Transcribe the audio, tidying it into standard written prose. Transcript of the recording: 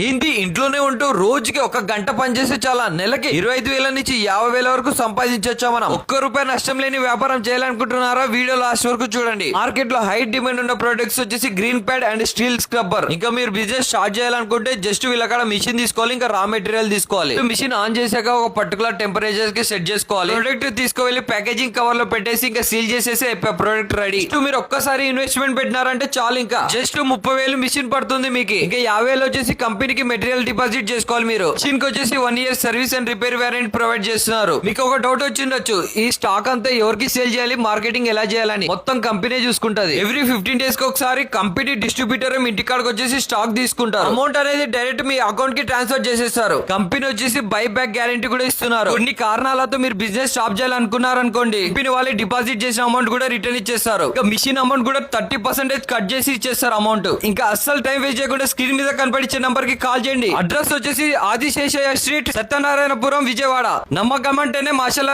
ఏంటి ఇంట్లోనే ఉంటూ రోజుకి 1 గంట పనిచేస్తే చాలా నెలకి 25,000 నుంచి 50,000 వరకు సంపాదించొచ్చా మనం? ₹1 నష్టం లేని వ్యాపారం చేయాలనుకుంటున్నారా? వీడియో లాస్ట్ వరకు చూడండి. మార్కెట్ లో హై డిమాండ్ ఉన్న ప్రొడక్ట్స్ వచ్చేసి green pad and steel scrubber. ఇంకా మీరు బిజినెస్ స్టార్ట్ చేయాలనుకుంటే జస్ట్ వీళ్ళక్కడ మిషన్ తీసుకోవాలి, ఇంకా రా మెటీరియల్ తీసుకోవాలి. మిషన్ ఆన్ చేశాక ఒక పర్టికులర్ టెంపరేచర్ కి సెట్ చేసుకోవాలి. ప్రొడక్ట్ తీసుకువెళ్ళి ప్యాకేజింగ్ కవర్ లో పెట్టేసి ఇంకా సీల్ చేసేసి ప్రొడక్ట్ రెడీ. మీరు ఒక్కసారి ఇన్వెస్ట్మెంట్ పెట్టినారంటే చాలు, ఇంకా జస్ట్ 30,000 మిషన్ పడుతుంది మీకు. ఇంకా 50,000 వచ్చేసి కంపెనీకి మెటీరియల్ డిపాజిట్ చేసుకోవాలి. మీరు మిషన్ కి వచ్చేసి 1 year service and repair warranty provide చేస్తున్నారు. మీకు ఒక డౌట్ వచ్చిండొచ్చు, ఈ స్టాక్ అంతా ఎవరికి సేల్ చేయాలి, మార్కెటింగ్ ఎలా చేయాలని? మొత్తం కంపెనీ చూసుకుంటది. ఎవ్రీ 15 days కి ఒకసారి కంపెనీ డిస్ట్రిబ్యూటర్ మీ ఇంటికాడికి వచ్చేసి స్టాక్ తీసుకుంటారు. అమౌంట్ అనేది డైరెక్ట్ మీ అకౌంట్ కి ట్రాన్స్ఫర్ చేసేస్తారు. కంపెనీ వచ్చేసి బై బ్యాక్ గ్యారంటీ కూడా ఇస్తున్నారు. కొన్ని కారణాలతో మీరు బిజినెస్ స్టాప్ చేయాలనుకున్నారనుకోండి, కంపెనీ వాళ్ళు డిపాజిట్ చేసిన అమౌంట్ కూడా రిటర్న్ ఇచ్చేస్తారు. ఇంకా మిషన్ అమౌంట్ కూడా 30% కట్ చేసి ఇచ్చేస్తారు అమౌంట్. ఇంకా అస్సలు టైం వేస్ట్ చేయకుండా స్క్రీన్ మీద కనపడిచ్చే నంబర్ కి కాల్ చేయండి. అడ్రస్ వచ్చేసి ఆదిశేషయ్య స్ట్రీట్, సత్యనారాయణపురం, విజయవాడ. నమ్మకం అంటేనే మాషాల్లా.